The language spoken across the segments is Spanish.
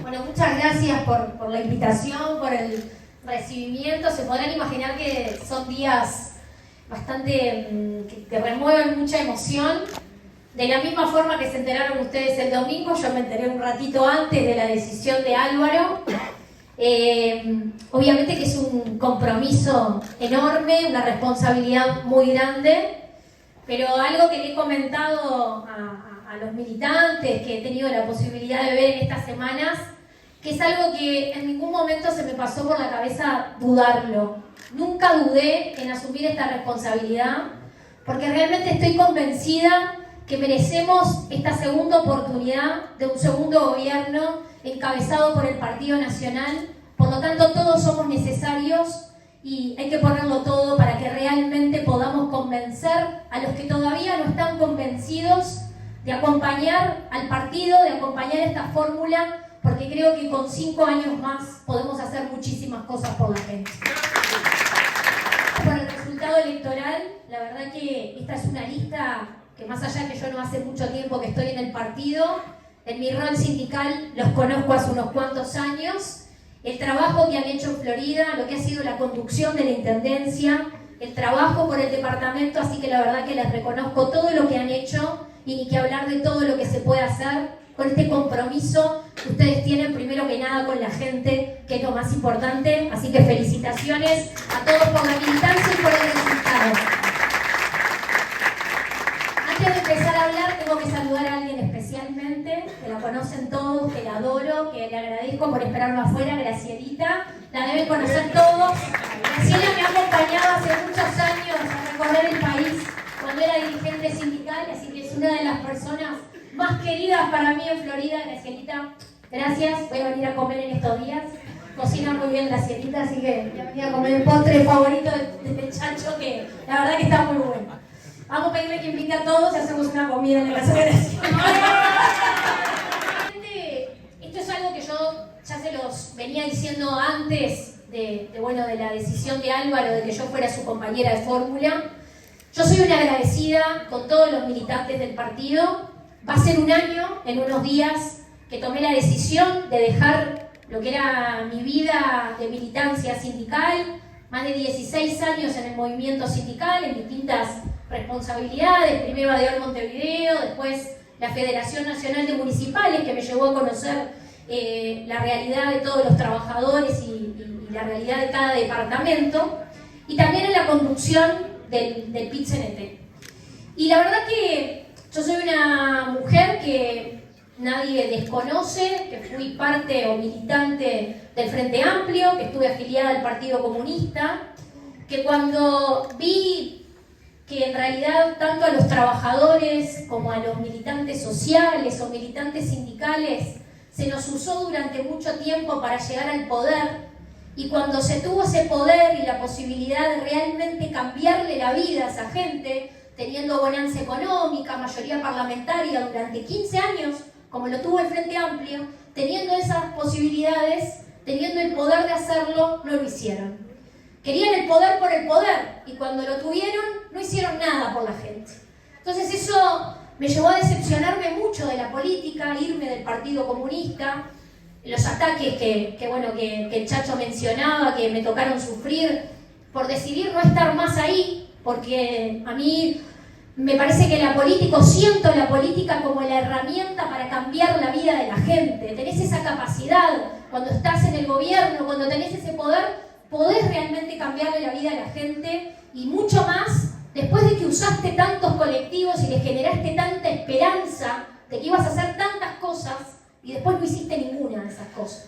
Bueno, muchas gracias por la invitación, por el recibimiento. Se podrán imaginar que son días bastante que remueven mucha emoción. De la misma forma que se enteraron ustedes el domingo, yo me enteré un ratito antes de la decisión de Álvaro. Obviamente que es un compromiso enorme, una responsabilidad muy grande, pero algo que le he comentado a los militantes que he tenido la posibilidad de ver en estas semanas, que es algo que en ningún momento se me pasó por la cabeza dudarlo. Nunca dudé en asumir esta responsabilidad, porque realmente estoy convencida que merecemos esta segunda oportunidad de un segundo gobierno encabezado por el Partido Nacional. Por lo tanto, todos somos necesarios y hay que ponerlo todo para que realmente podamos convencer a los que todavía no están convencidos de acompañar al partido, de acompañar esta fórmula, porque creo que con 5 años más podemos hacer muchísimas cosas por la gente. Por el resultado electoral, la verdad que esta es una lista que, más allá que yo no hace mucho tiempo que estoy en el partido, en mi rol sindical los conozco hace unos cuantos años, el trabajo que han hecho en Florida, lo que ha sido la conducción de la intendencia, el trabajo por el departamento, así que la verdad que les reconozco todo lo que han hecho y ni que hablar de todo lo que se puede hacer con este compromiso que ustedes tienen primero que nada con la gente, que es lo más importante. Así que felicitaciones a todos por la militancia y por el resultado. Antes de empezar a hablar, tengo que saludar a alguien especialmente, que la conocen todos, que la adoro, que le agradezco por esperarme afuera, Gracielita. La deben conocer todos. Graciela me ha acompañado hace muchos años a recorrer el país cuando era dirigente sindical, así que es una de las personas más queridas para mí en Florida. Gracielita, gracias. Voy a venir a comer en estos días. Cocina muy bien Gracielita, así que voy a venir a comer el postre favorito de Chacho, que la verdad que está muy bueno. Vamos a pedirle que invite a todos y hacemos una comida en la casa de Graciela. Esto es algo que yo ya se los venía diciendo antes de la decisión de Álvaro de que yo fuera su compañera de fórmula. Yo soy una agradecida con todos los militantes del partido. Va a ser un año, en unos días, que tomé la decisión de dejar lo que era mi vida de militancia sindical, más de 16 años en el movimiento sindical, en distintas responsabilidades, primero ADEOL Montevideo, después la Federación Nacional de Municipales, que me llevó a conocer la realidad de todos los trabajadores y la realidad de cada departamento, y también en la conducción del PIT-CNT. Y la verdad que yo soy una mujer que nadie desconoce, que fui parte o militante del Frente Amplio, que estuve afiliada al Partido Comunista, que cuando vi que en realidad tanto a los trabajadores como a los militantes sociales o militantes sindicales se nos usó durante mucho tiempo para llegar al poder, y cuando se tuvo ese poder y la posibilidad de realmente cambiarle la vida a esa gente, teniendo bonanza económica, mayoría parlamentaria durante 15 años, como lo tuvo el Frente Amplio, teniendo esas posibilidades, teniendo el poder de hacerlo, no lo hicieron. Querían el poder por el poder, y cuando lo tuvieron, no hicieron nada por la gente. Entonces eso me llevó a decepcionarme mucho de la política, irme del Partido Comunista, los ataques que el Chacho mencionaba, que me tocaron sufrir por decidir no estar más ahí, porque a mí me parece que siento la política como la herramienta para cambiar la vida de la gente. Tenés esa capacidad cuando estás en el gobierno, cuando tenés ese poder, podés realmente cambiarle la vida a la gente, y mucho más después de que usaste tantos colectivos y le generaste tanta esperanza de que ibas a hacer tantas cosas y después no hiciste ninguna de esas cosas.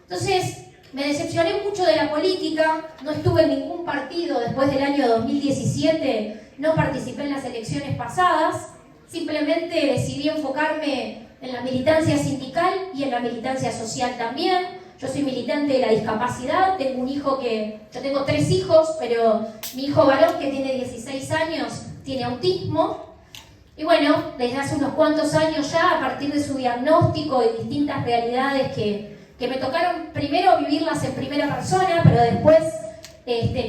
Entonces, me decepcioné mucho de la política, no estuve en ningún partido después del año 2017, no participé en las elecciones pasadas, simplemente decidí enfocarme en la militancia sindical y en la militancia social también. Yo soy militante de la discapacidad, tengo un hijo yo tengo 3 hijos, pero mi hijo varón, que tiene 16 años, tiene autismo. Y bueno, desde hace unos cuantos años ya, a partir de su diagnóstico y distintas realidades que me tocaron primero vivirlas en primera persona, pero después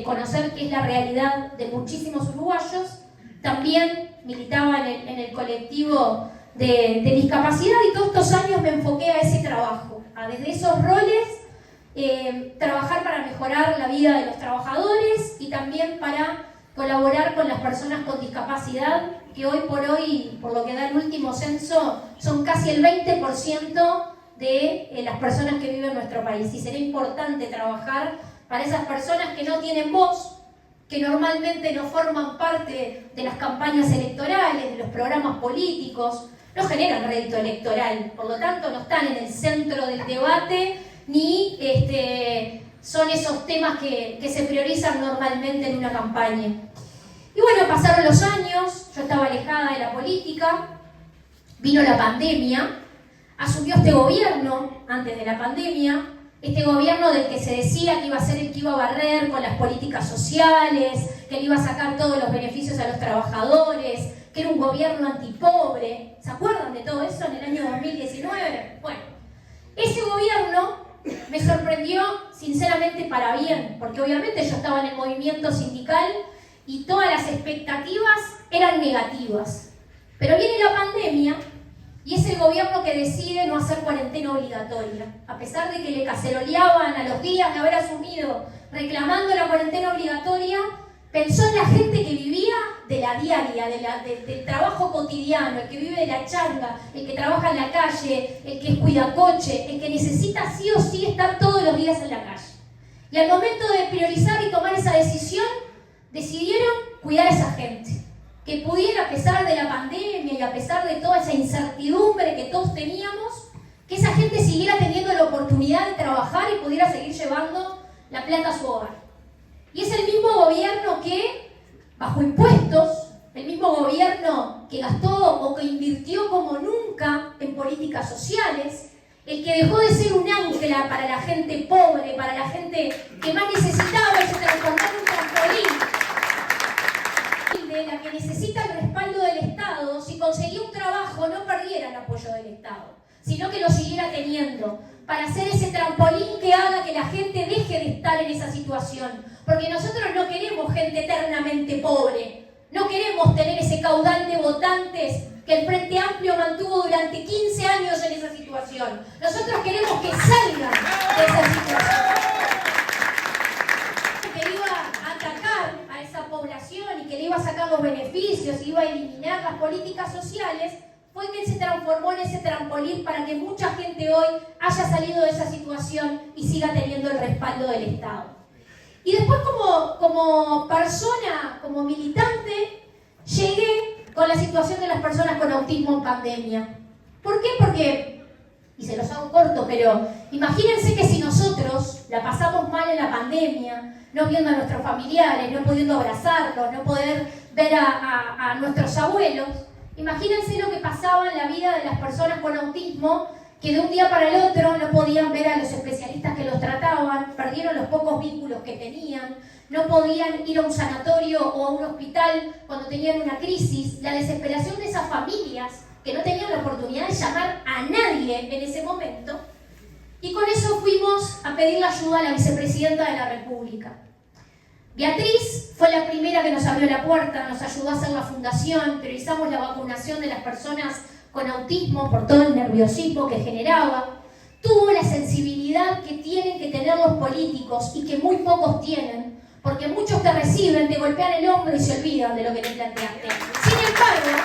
conocer qué es la realidad de muchísimos uruguayos, también militaba en el colectivo de discapacidad, y todos estos años me enfoqué a ese trabajo. desde esos roles trabajar para mejorar la vida de los trabajadores y también para colaborar con las personas con discapacidad, que hoy por hoy, por lo que da el último censo, son casi el 20% de las personas que viven en nuestro país. Y será importante trabajar para esas personas que no tienen voz, que normalmente no forman parte de las campañas electorales, de los programas políticos, no generan rédito electoral, por lo tanto no están en el centro del debate, ni son esos temas que se priorizan normalmente en una campaña. Y bueno, pasaron los años, yo estaba alejada de la política, vino la pandemia, asumió este gobierno antes de la pandemia, este gobierno del que se decía que iba a ser el que iba a barrer con las políticas sociales, que le iba a sacar todos los beneficios a los trabajadores, que era un gobierno antipobre. ¿Se acuerdan de todo eso en el año 2019? Bueno, ese gobierno me sorprendió sinceramente para bien, porque obviamente yo estaba en el movimiento sindical y todas las expectativas eran negativas. Pero viene la pandemia y es el gobierno que decide no hacer cuarentena obligatoria. A pesar de que le caceroleaban a los días de haber asumido reclamando la cuarentena obligatoria, pensó en la gente que vivía de la diaria, del trabajo cotidiano, el que vive de la changa, el que trabaja en la calle, el que cuida coche, el que necesita sí o sí estar todos los días en la calle. Y al momento de priorizar y tomar esa decisión, decidieron cuidar a esa gente, que pudiera, a pesar de la pandemia y a pesar de toda esa incertidumbre que todos teníamos, que esa gente siguiera teniendo la oportunidad de trabajar y pudiera seguir llevando la plata a su hogar. Y es el mismo gobierno que bajó impuestos, el mismo gobierno que gastó o que invirtió como nunca en políticas sociales, el que dejó de ser un ancla para la gente pobre, para la gente que más necesitaba y se transformó en un trampolín, de la que necesita el respaldo del Estado. Si conseguía un trabajo no perdiera el apoyo del Estado, sino que lo siguiera teniendo, para hacer ese trampolín que haga que la gente deje de estar en esa situación. Porque nosotros no queremos gente eternamente pobre, no queremos tener ese caudal de votantes que el Frente Amplio mantuvo durante 15 años en esa situación. Nosotros queremos que salgan de esa situación. Que iba a atacar a esa población y que le iba a sacar los beneficios, iba a eliminar las políticas sociales, fue que se transformó en ese trampolín para que mucha gente hoy haya salido de esa situación y siga teniendo el respaldo del Estado. Y después como persona, como militante, llegué con la situación de las personas con autismo en pandemia. ¿Por qué? Porque, y se los hago corto, pero imagínense que si nosotros la pasamos mal en la pandemia, no viendo a nuestros familiares, no pudiendo abrazarlos, no poder ver a nuestros abuelos, imagínense lo que pasaba en la vida de las personas con autismo, que de un día para el otro no podían ver a los especialistas que los trataban, perdieron los pocos vínculos que tenían, no podían ir a un sanatorio o a un hospital cuando tenían una crisis, la desesperación de esas familias que no tenían la oportunidad de llamar a nadie en ese momento. Y con eso fuimos a pedir la ayuda a la vicepresidenta de la República. Beatriz fue la primera que nos abrió la puerta, nos ayudó a hacer la fundación, priorizamos la vacunación de las personas con autismo por todo el nerviosismo que generaba. Tuvo la sensibilidad que tienen que tener los políticos y que muy pocos tienen, porque muchos te reciben, te golpean el hombro y se olvidan de lo que te planteaste. Sin embargo,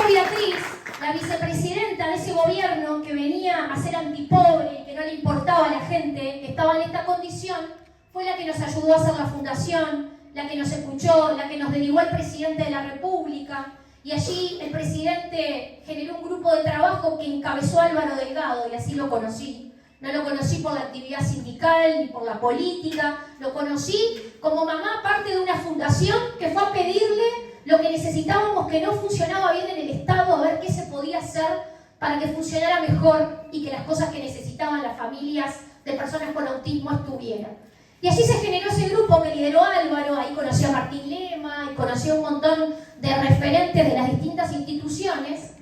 Beatriz, la vicepresidenta de ese gobierno que venía a ser antipobre y que no le importaba a la gente que estaba en esta condición, fue la que nos ayudó a hacer la fundación, la que nos escuchó, la que nos derivó al presidente de la República. Y allí el presidente generó un grupo de trabajo que encabezó Álvaro Delgado, y así lo conocí. No lo conocí por la actividad sindical ni por la política, lo conocí como mamá, parte de una fundación que fue a pedirle lo que necesitábamos, que no funcionaba bien en el Estado, a ver qué se podía hacer para que funcionara mejor y que las cosas que necesitaban las familias de personas con autismo estuvieran. Y así se generó ese grupo que lideró Álvaro, ahí conoció a Martín Lema, y conoció a un montón de referentes de las distintas instituciones,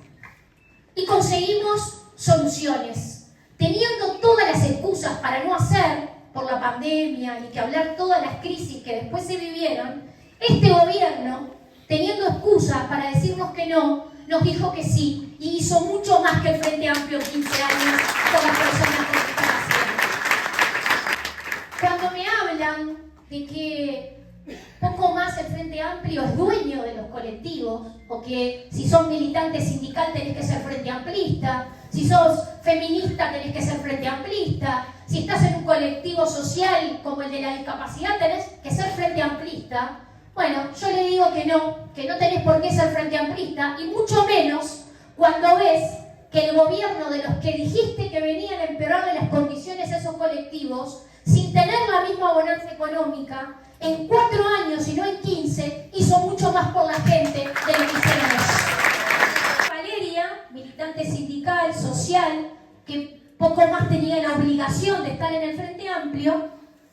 y conseguimos soluciones. Teniendo todas las excusas para no hacer, por la pandemia, y que hablar todas las crisis que después se vivieron, este gobierno, teniendo excusas para decirnos que no, nos dijo que sí y hizo mucho más que el Frente Amplio en 15 años por las personas con discapacidad. Cuando me hablan de que poco más el Frente Amplio es dueño de los colectivos, o que si sos militante sindical tenés que ser Frente Amplista, si sos feminista tenés que ser Frente Amplista, si estás en un colectivo social como el de la discapacidad tenés que ser Frente Amplista. Bueno, yo le digo que no tenés por qué ser Frente Amplista, y mucho menos cuando ves que el gobierno de los que dijiste que venían a empeorarle las condiciones a esos colectivos, sin tener la misma bonanza económica, en 4 años y no en 15, hizo mucho más por la gente de lo que hicieron ellos. Valeria, militante sindical, social, que poco más tenía la obligación de estar en el Frente Amplio,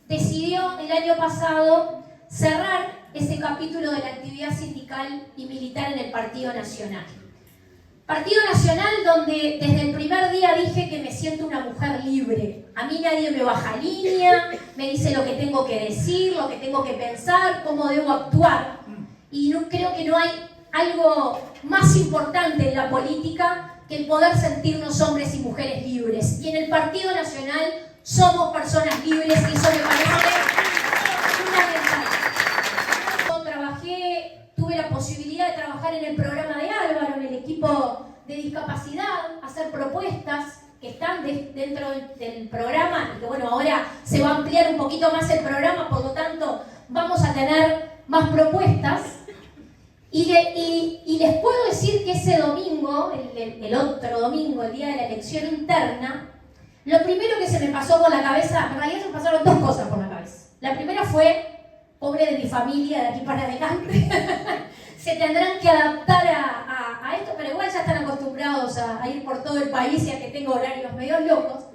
decidió el año pasado cerrar ese capítulo de la actividad sindical y militar en el Partido Nacional. Partido Nacional donde desde el primer día dije que me siento una mujer libre. A mí nadie me baja línea, me dice lo que tengo que decir, lo que tengo que pensar, cómo debo actuar. Y creo que no hay algo más importante en la política que el poder sentirnos hombres y mujeres libres. Y en el Partido Nacional somos personas libres y eso me parece fundamental. Tuve la posibilidad de trabajar en el programa de Álvaro, en el equipo de discapacidad, hacer propuestas que están dentro del programa, y que bueno, ahora se va a ampliar un poquito más el programa, por lo tanto vamos a tener más propuestas. Y les puedo decir que ese domingo, el otro domingo, el día de la elección interna, lo primero que se me pasó por la cabeza, en realidad se me pasaron 2 cosas por la cabeza. La primera fue: pobre de mi familia de aquí para adelante, se tendrán que adaptar a esto, pero igual ya están acostumbrados a ir por todo el país y a que tengo horarios medio locos.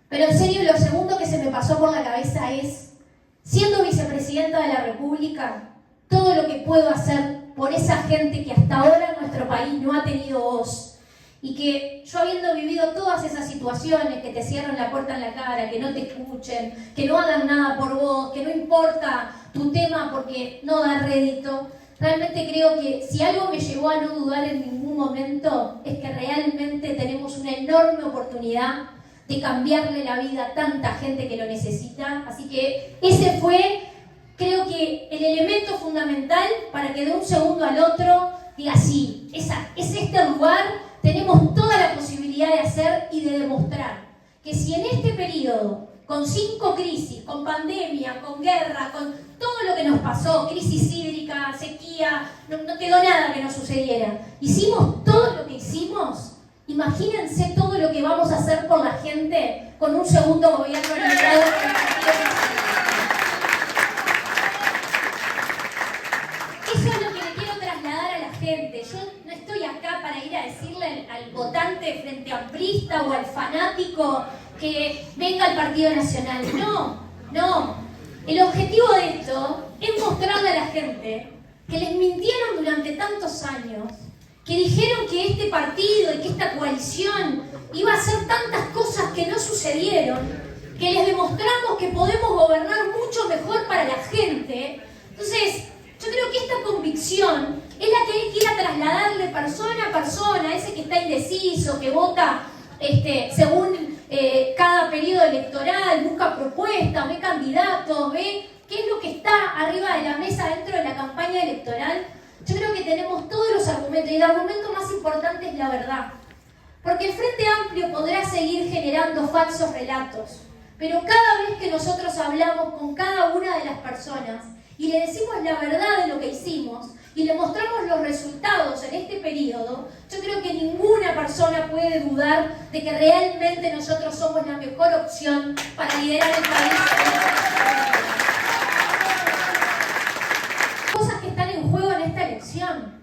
Pero en serio, lo segundo que se me pasó por la cabeza es, siendo vicepresidenta de la República, todo lo que puedo hacer por esa gente que hasta ahora en nuestro país no ha tenido voz, y que yo, habiendo vivido todas esas situaciones, que te cierran la puerta en la cara, que no te escuchen, que no hagan nada por vos, que no importa tu tema porque no da rédito, realmente creo que si algo me llevó a no dudar en ningún momento es que realmente tenemos una enorme oportunidad de cambiarle la vida a tanta gente que lo necesita. Así que ese fue, creo que, el elemento fundamental para que de un segundo al otro diga: sí, es este lugar. Tenemos toda la posibilidad de hacer y de demostrar que si en este periodo, con 5 crisis, con pandemia, con guerra, con todo lo que nos pasó, crisis hídrica, sequía, no quedó nada que no sucediera, hicimos todo lo que hicimos, imagínense todo lo que vamos a hacer por la gente con un segundo gobierno liderado por el Partido Nacional. Eso es lo que le quiero trasladar a la gente. Yo no estoy acá para ir a decirle al votante frente amplista o al fanático que venga al Partido Nacional. No. El objetivo de esto es mostrarle a la gente que les mintieron durante tantos años, que dijeron que este partido y que esta coalición iba a hacer tantas cosas que no sucedieron, que les demostramos que podemos gobernar mucho mejor para la gente. Entonces, yo creo que esta convicción es la que él quiera trasladarle persona a persona, ese que está indeciso, que vota según cada periodo electoral, busca propuestas, ve candidatos, ve qué es lo que está arriba de la mesa dentro de la campaña electoral. Yo creo que tenemos todos los argumentos, y el argumento más importante es la verdad. Porque el Frente Amplio podrá seguir generando falsos relatos, pero cada vez que nosotros hablamos con cada una de las personas y le decimos la verdad de lo que hicimos y le mostramos los resultados en este periodo, yo creo que ninguna persona puede dudar de que realmente nosotros somos la mejor opción para liderar el país. Cosas que están en juego en esta elección.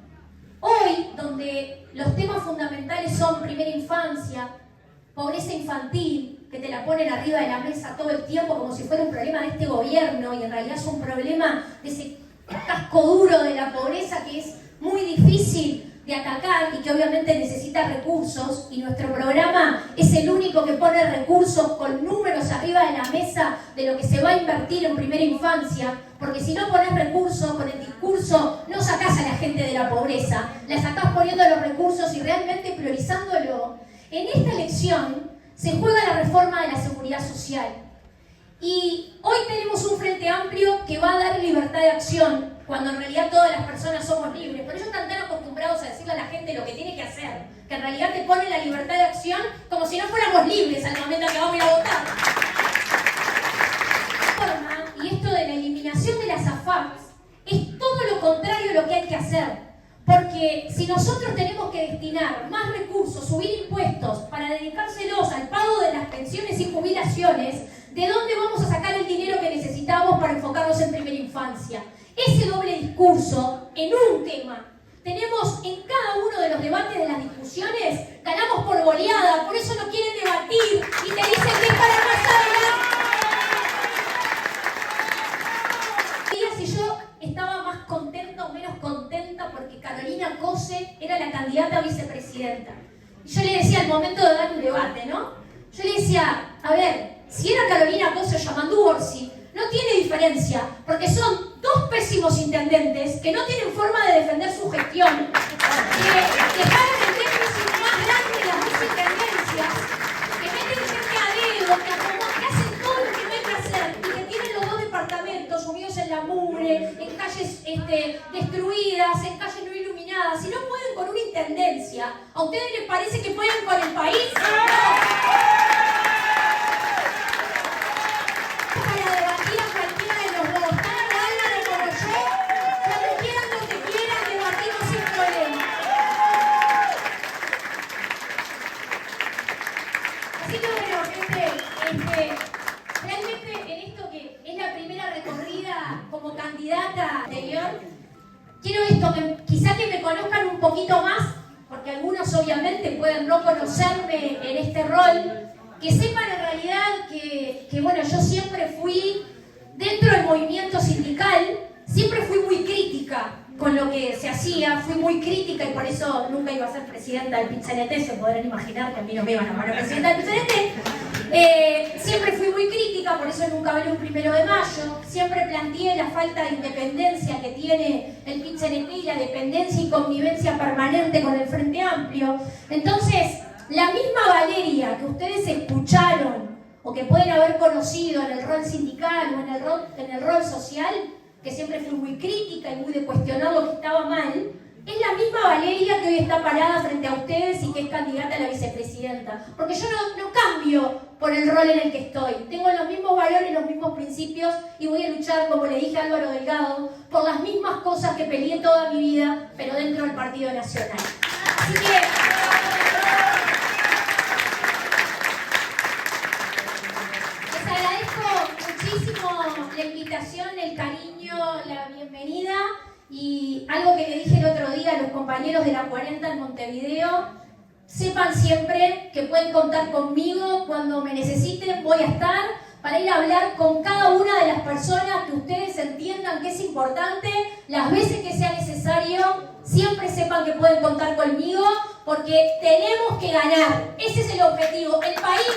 Hoy, donde los temas fundamentales son primera infancia, pobreza infantil, que te la ponen arriba de la mesa todo el tiempo como si fuera un problema de este gobierno, y en realidad es un problema de ese casco duro de la pobreza que es muy difícil de atacar y que obviamente necesita recursos, y nuestro programa es el único que pone recursos con números arriba de la mesa de lo que se va a invertir en primera infancia, porque si no pones recursos, con el discurso no sacás a la gente de la pobreza, la sacás poniendo los recursos y realmente priorizándolo. En esta elección se juega la reforma de la seguridad social. Y hoy tenemos un frente amplio que va a dar libertad de acción, cuando en realidad todas las personas somos libres. Por eso están tan acostumbrados a decirle a la gente lo que tiene que hacer, que en realidad te ponen la libertad de acción como si no fuéramos libres al momento que vamos a ir a votar. Y esto de la eliminación de las AFAPs es todo lo contrario a lo que hay que hacer. Porque si nosotros tenemos que destinar más recursos, subir impuestos para dedicárselos al pago de las pensiones y jubilaciones, ¿de dónde vamos a sacar el dinero que necesitamos para enfocarnos en primera infancia? Ese doble discurso en un tema. Tenemos en cada uno de los debates de las discusiones, ganamos por goleada, por eso no quieren debatir y te dicen que es para más adelante. Si yo estaba más contenta o menos contenta porque Carolina Cose era la candidata a vicepresidenta. Y yo le decía al momento de dar un debate, ¿no? Yo le decía, a ver, si era Carolina Cose o Yamandu Orsi, no tiene diferencia, porque son dos pésimos intendentes que no tienen forma de defender su gestión, que pagan el déficit más grande de las dos intendencias, que meten gente a dedo, que hacen todo lo que no hay que hacer y que tienen los dos departamentos sumidos en la mugre, en calles destruidas, en calles no iluminadas. Si no pueden con una intendencia, ¿a ustedes les parece que pueden con el país? ¡No! Realmente en esto que es la primera recorrida como candidata anterior, quiero esto, quizá que me conozcan un poquito más, porque algunos obviamente pueden no conocerme en este rol, que sepan en realidad que bueno, yo siempre fui, dentro del movimiento sindical, siempre fui muy crítica con lo que se hacía, fui muy crítica y por eso nunca iba a ser presidenta del PIT-CNT, se podrán imaginar que a mí no me iban a poner presidenta del PIT-CNT. Siempre fui muy crítica, por eso nunca hablé un 1 de mayo, siempre planteé la falta de independencia que tiene el PIT-CNT y la dependencia y convivencia permanente con el Frente Amplio. Entonces, la misma Valeria que ustedes escucharon o que pueden haber conocido en el rol sindical o en el rol social, que siempre fui muy crítica y muy de cuestionar lo que estaba mal, es la misma Valeria que hoy está parada frente a ustedes y que es candidata a la vicepresidenta. Porque yo no cambio por el rol en el que estoy. Tengo los mismos valores, los mismos principios y voy a luchar, como le dije a Álvaro Delgado, por las mismas cosas que peleé toda mi vida, pero dentro del Partido Nacional. Así que... les agradezco muchísimo la invitación, el cariño, la bienvenida. Y algo que le dije el otro día a los compañeros de la 40 en Montevideo, sepan siempre que pueden contar conmigo cuando me necesiten, voy a estar para ir a hablar con cada una de las personas que ustedes entiendan que es importante, las veces que sea necesario, siempre sepan que pueden contar conmigo porque tenemos que ganar, ese es el objetivo, el país